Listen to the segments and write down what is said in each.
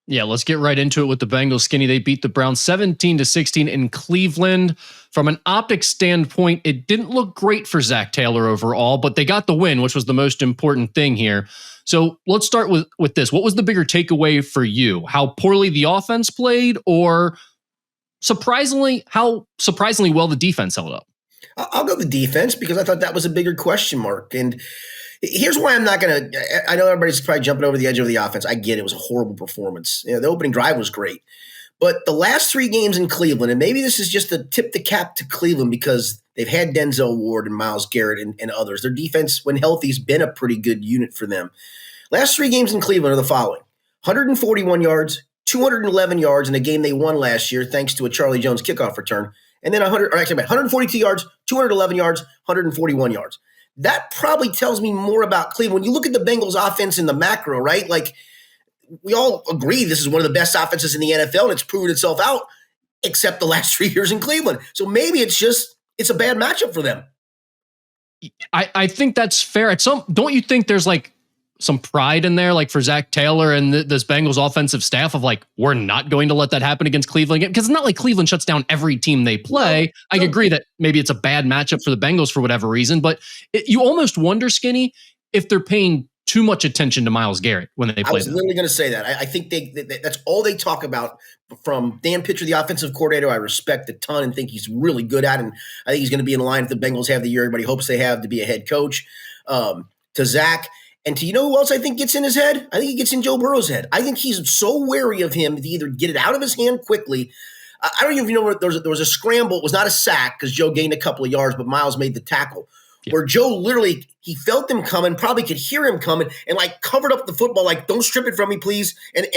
Yeah, let's get right into it with the Bengals. Skinny, they beat the Browns 17-16 in Cleveland. From an optics standpoint, it didn't look great for Zach Taylor overall, but they got the win, which was the most important thing here. So let's start with this. What was the bigger takeaway for you? How poorly the offense played, or how surprisingly well the defense held up? I'll go the defense because I thought that was a bigger question mark. And here's why I'm not going to – I know everybody's probably jumping over the edge of the offense. I get it. It was a horrible performance. The opening drive was great. But the last 3 games in Cleveland, and maybe this is just to tip the cap to Cleveland because they've had Denzel Ward and Myles Garrett and others. Their defense, when healthy, has been a pretty good unit for them. Last 3 games in Cleveland are the following: 141 yards, 211 yards in a game they won last year thanks to a Charlie Jones kickoff return, and then 142 yards, 211 yards, 141 yards. That probably tells me more about Cleveland. When you look at the Bengals offense in the macro, right? Like, we all agree this is one of the best offenses in the NFL, and it's proven itself out, except the last 3 years in Cleveland. So maybe it's a bad matchup for them. I think that's fair. Don't you think there's like some pride in there, like for Zach Taylor and this Bengals offensive staff of like, we're not going to let that happen against Cleveland again? Because it's not like Cleveland shuts down every team they play. I agree that maybe it's a bad matchup for the Bengals for whatever reason, but you almost wonder, Skinny, if they're paying too much attention to Myles Garrett when they play. I was literally going to say that. I think that's all they talk about from Dan Pitcher, the offensive coordinator. I respect a ton and think he's really good at it. And I think he's going to be in line if the Bengals have the year everybody hopes they have to be a head coach. To Zach. And to, who else I think gets in his head? I think he gets in Joe Burrow's head. I think he's so wary of him to either get it out of his hand quickly. I don't even know where there was a scramble. It was not a sack because Joe gained a couple of yards, but Myles made the tackle. Yeah. Where Joe literally, he felt them coming, probably could hear him coming, and like covered up the football, like, don't strip it from me, please, and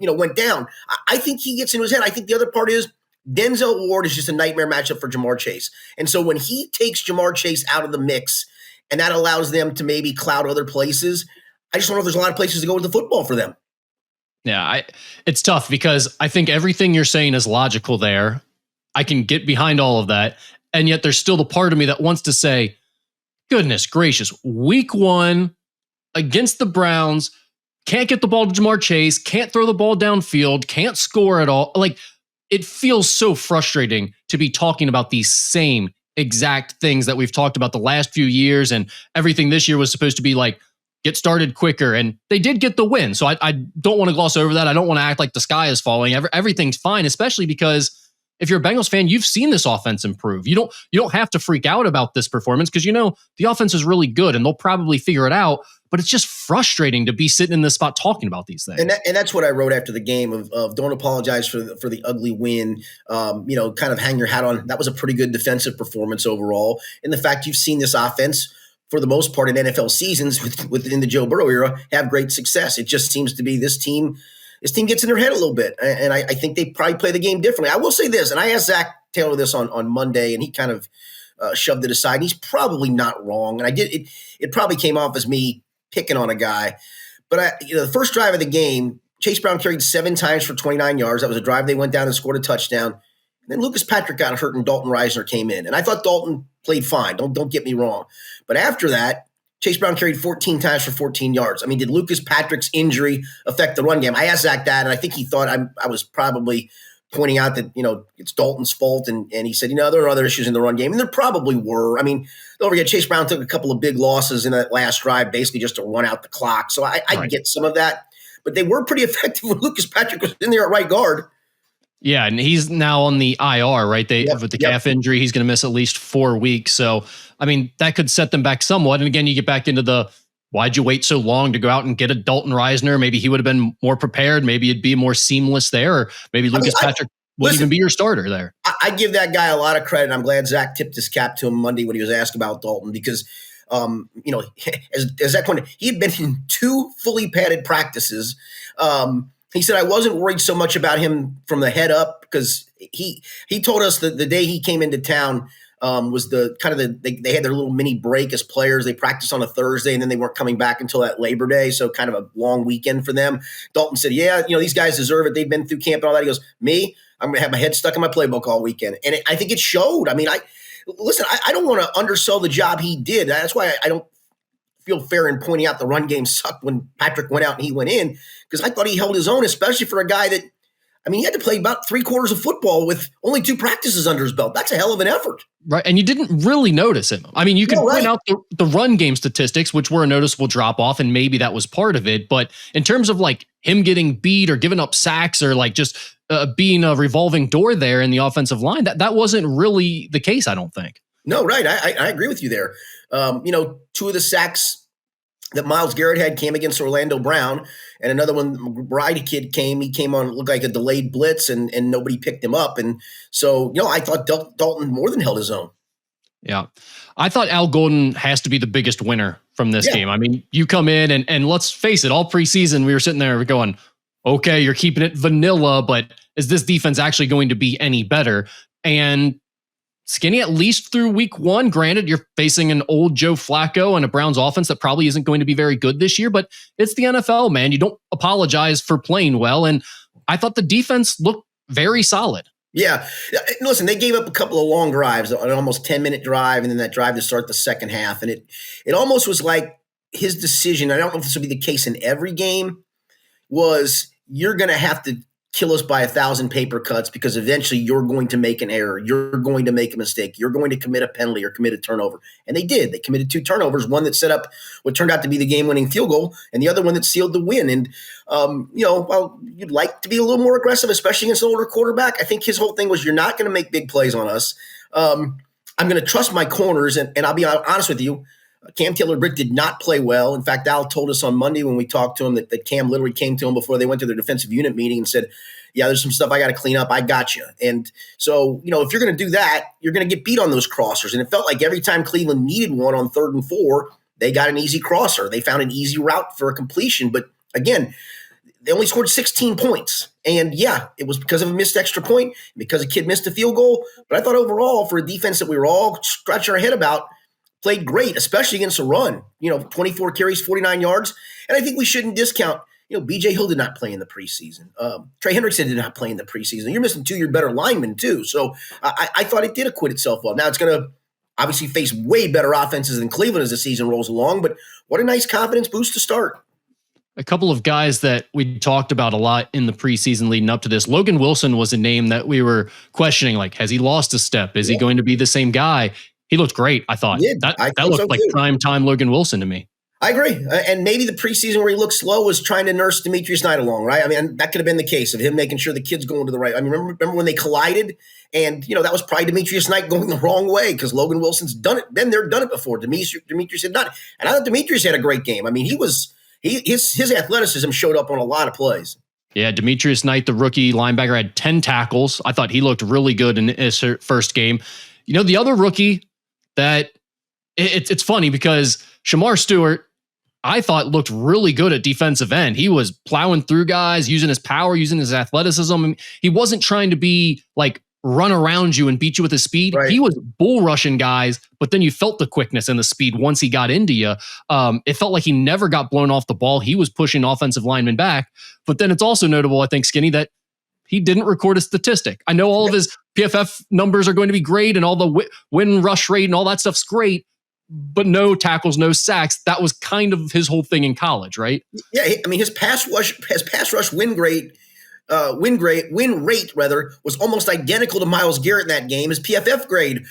went down. I think he gets in his head. I think the other part is Denzel Ward is just a nightmare matchup for Jamar Chase. And so when he takes Jamar Chase out of the mix, and that allows them to maybe cloud other places, I just don't know if there's a lot of places to go with the football for them. Yeah, it's tough because I think everything you're saying is logical there. I can get behind all of that. And yet there's still the part of me that wants to say, goodness gracious, week 1 against the Browns, can't get the ball to Jamar Chase, can't throw the ball downfield, can't score at all. Like, it feels so frustrating to be talking about these same exact things that we've talked about the last few years, and everything this year was supposed to be like, get started quicker, and they did get the win. So I don't want to gloss over that. I don't want to act like the sky is falling. Everything's fine, especially because if you're a Bengals fan, you've seen this offense improve. You don't have to freak out about this performance because the offense is really good and they'll probably figure it out. But it's just frustrating to be sitting in this spot talking about these things. And that's what I wrote after the game of don't apologize for the ugly win. Kind of hang your hat on. That was a pretty good defensive performance overall. And the fact you've seen this offense for the most part in NFL seasons within the Joe Burrow era have great success. It just seems to be this team gets in their head a little bit. And I think they probably play the game differently. I will say this, and I asked Zach Taylor this on Monday, and he kind of shoved it aside. And he's probably not wrong. And it probably came off as me picking on a guy. But the first drive of the game, Chase Brown carried 7 times for 29 yards. That was a drive they went down and scored a touchdown. And then Lucas Patrick got hurt and Dalton Reisner came in. And I thought Dalton played fine. Don't get me wrong. But after that, Chase Brown carried 14 times for 14 yards. I mean, did Lucas Patrick's injury affect the run game? I asked Zach that, and I think he thought I was probably pointing out that, it's Dalton's fault. And he said, there are other issues in the run game. And there probably were. I mean, don't forget, Chase Brown took a couple of big losses in that last drive, basically just to run out the clock. So I get some of that. But they were pretty effective when Lucas Patrick was in there at right guard. Yeah, and he's now on the IR, right? With the calf injury, he's going to miss at least 4 weeks. So, I mean, that could set them back somewhat. And again, you get back into why'd you wait so long to go out and get a Dalton Reisner? Maybe he would have been more prepared. Maybe it'd be more seamless there. Or maybe Lucas Patrick wouldn't even be your starter there. I give that guy a lot of credit. I'm glad Zach tipped his cap to him Monday when he was asked about Dalton because, as Zach pointed, he had been in 2 fully padded practices. He said, I wasn't worried so much about him from the head up because he told us that the day he came into town was they had their little mini break as players. They practiced on a Thursday and then they weren't coming back until that Labor Day. So kind of a long weekend for them. Dalton said, these guys deserve it. They've been through camp and all that. He goes, me, I'm going to have my head stuck in my playbook all weekend. And I think it showed. I mean, I don't want to undersell the job he did. That's why I don't feel fair in pointing out the run game sucked when Patrick went out and he went in, because I thought he held his own, especially for a guy that, I mean, he had to play about 3/4 of football with only 2 practices under his belt. That's a hell of an effort. Right. And you didn't really notice him. I mean, you could point out the run game statistics, which were a noticeable drop off, and maybe that was part of it. But in terms of like him getting beat or giving up sacks or like just being a revolving door there in the offensive line, that wasn't really the case, I don't think. No, right. I agree with you there. 2 of the sacks that Myles Garrett had came against Orlando Brown, and another one, McBride kid he came on, looked like a delayed blitz, and nobody picked him up. And so, I thought Dalton more than held his own. Yeah. I thought Al Golden has to be the biggest winner from this game. I mean, you come in and let's face it, all preseason we were sitting there going, okay, you're keeping it vanilla, but is this defense actually going to be any better? And Skinny, at least through week 1, granted, you're facing an old Joe Flacco and a Browns offense that probably isn't going to be very good this year, but it's the NFL, man. You don't apologize for playing well. And I thought the defense looked very solid. Yeah. Listen, they gave up a couple of long drives, an almost 10-minute drive, and then that drive to start the second half. And it almost was like his decision, I don't know if this will be the case in every game, was you're going to have to kill us by 1,000 paper cuts, because eventually you're going to make an error. You're going to make a mistake. You're going to commit a penalty or commit a turnover. And they did. They committed 2 turnovers, one that set up what turned out to be the game-winning field goal, and the other one that sealed the win. And, while you'd like to be a little more aggressive, especially against an older quarterback, I think his whole thing was, you're not going to make big plays on us. I'm going to trust my corners, and I'll be honest with you, Cam Taylor-Britt did not play well. In fact, Al told us on Monday when we talked to him that Cam literally came to him before they went to their defensive unit meeting and said, yeah, there's some stuff I got to clean up. I got you. And so, if you're going to do that, you're going to get beat on those crossers. And it felt like every time Cleveland needed one on 3rd and 4, they got an easy crosser. They found an easy route for a completion. But again, they only scored 16 points. And yeah, it was because of a missed extra point, because a kid missed a field goal. But I thought overall, for a defense that we were all scratching our head about, played great, especially against a run. 24 carries, 49 yards. And I think we shouldn't discount, B.J. Hill did not play in the preseason. Trey Hendrickson did not play in the preseason. You're missing 2 of your better linemen too. So I thought it did acquit itself well. Now it's going to obviously face way better offenses than Cleveland as the season rolls along, but what a nice confidence boost to start. A couple of guys that we talked about a lot in the preseason leading up to this. Logan Wilson was a name that we were questioning, like, has he lost a step? Is he going to be the same guy? He looked great, I thought. That looked so like prime time Logan Wilson to me. I agree. And maybe the preseason where he looked slow was trying to nurse Demetrius Knight along, right? I mean, that could have been the case of him making sure the kid's going to the right. I mean, remember when they collided? And, that was probably Demetrius Knight going the wrong way, because Logan Wilson's done it before. Demetrius had not. And I thought Demetrius had a great game. I mean, his athleticism showed up on a lot of plays. Yeah, Demetrius Knight, the rookie linebacker, had 10 tackles. I thought he looked really good in his first game. The other rookie that it's funny because Shamar Stewart, I thought looked really good at defensive end. He was plowing through guys, using his power, using his athleticism. I mean, he wasn't trying to be like run around you and beat you with his speed. Right. He was bull rushing guys, but then you felt the quickness and the speed once he got into you. It felt like he never got blown off the ball. He was pushing offensive linemen back. But then it's also notable, I think, Skinny, that he didn't record a statistic. I know all of his PFF numbers are going to be great and all the win rush rate and all that stuff's great, but no tackles, no sacks. That was kind of his whole thing in college, right? Yeah, I mean, his pass rush win rate was almost identical to Myles Garrett in that game. His PFF grade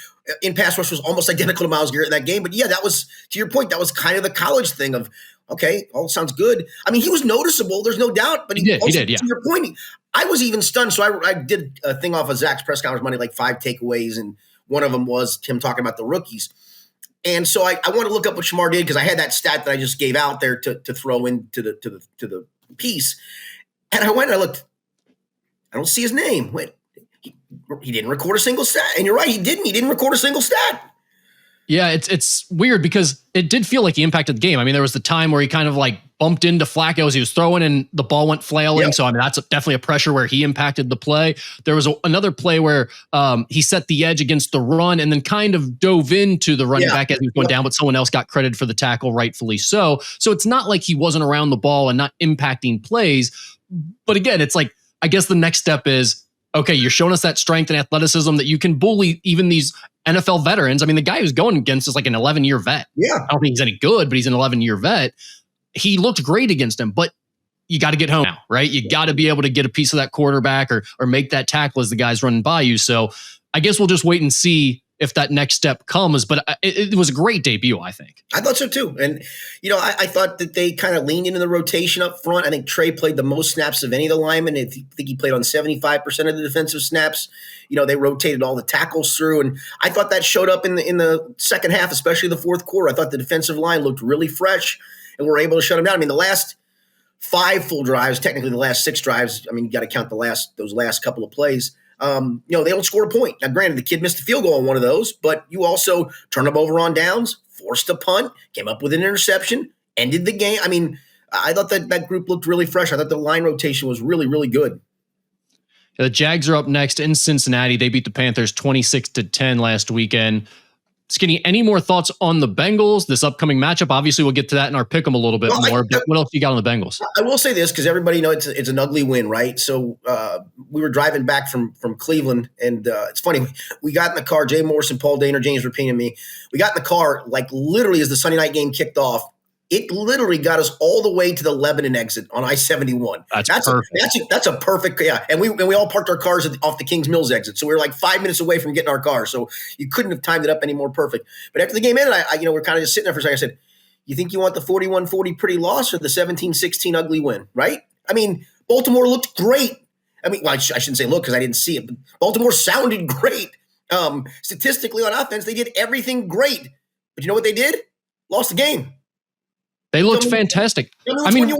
in pass rush was almost identical to Myles Garrett in that game. But yeah, that was, to your point, that was kind of the college thing of, okay, all sounds good. I mean, he was noticeable, there's no doubt. But he did, yeah. To your point, I was even stunned. So I did a thing off of Zach's press conference Monday, like 5 takeaways, and one of them was him talking about the rookies. And so I want to look up what Shamar did, because I had that stat that I just gave out there to throw into the piece. And I went and I looked. I don't see his name. Wait, he didn't record a single stat. And you're right, he didn't. He didn't record a single stat. Yeah, it's weird because it did feel like he impacted the game. I mean, there was the time where he kind of like bumped into Flacco as he was throwing and the ball went flailing. Yep. So, I mean, that's definitely a pressure where he impacted the play. There was another play where he set the edge against the run and then kind of dove into the running back as he was going down, but someone else got credited for the tackle, rightfully so. So it's not like he wasn't around the ball and not impacting plays. But again, it's like, I guess the next step is okay, you're showing us that strength and athleticism that you can bully even these NFL veterans. I mean, the guy who's going against is like an 11-year vet. Yeah. I don't think he's any good, but he's an 11-year vet. He looked great against him, but you got to get home now, right? You got to be able to get a piece of that quarterback or make that tackle as the guy's running by you. So I guess we'll just wait and see if that next step comes. But it was a great debut, I think. I thought so too. And, I thought that they kind of leaned into the rotation up front. I think Trey played the most snaps of any of the linemen. I think he played on 75% of the defensive snaps. They rotated all the tackles through. And I thought that showed up in the second half, especially the fourth quarter. I thought the defensive line looked really fresh and we were able to shut them down. I mean, the last 5 full drives, technically the last 6 drives, I mean, you got to count those last couple of plays. They don't score a point. Now, granted, the kid missed a field goal on one of those, but you also turned them over on downs, forced a punt, came up with an interception, ended the game. I mean, I thought that group looked really fresh. I thought the line rotation was really, really good. The Jags are up next in Cincinnati. They beat the Panthers 26-10 last weekend. Skinny, any more thoughts on the Bengals, this upcoming matchup? Obviously, we'll get to that in our pick 'em a little bit more. But what else you got on the Bengals? I will say this because everybody knows it's an ugly win, right? So we were driving back from Cleveland, and it's funny. We got in the car. Jay Morrison, Paul Dana, James Rapine, and me. We got in the car like literally as the Sunday night game kicked off. It literally got us all the way to the Lebanon exit on I-71. That's perfect. That's a perfect, yeah. And we all parked our cars off the Kings Mills exit, so we were like 5 minutes away from getting our car. So you couldn't have timed it up any more perfect. But after the game ended, we're kind of just sitting there for a second. I said, "You think you want the 41-40 pretty loss or the 17-16 ugly win?" Right? I mean, Baltimore looked great. I mean, well, I shouldn't say look because I didn't see it, but Baltimore sounded great. Statistically on offense, they did everything great. But you know what they did? Lost the game. They looked fantastic. I mean,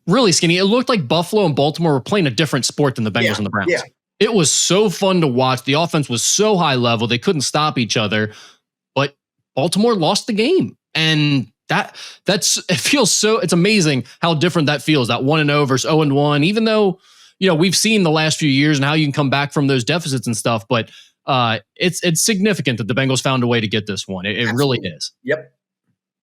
really, Skinny, it looked like Buffalo and Baltimore were playing a different sport than the Bengals and the Browns. Yeah. It was so fun to watch. The offense was so high level. They couldn't stop each other, but Baltimore lost the game. And it's amazing how different that feels, that 1-0 versus 0-1, even though, we've seen the last few years and how you can come back from those deficits and stuff, but it's significant that the Bengals found a way to get this one. It really is. Yep.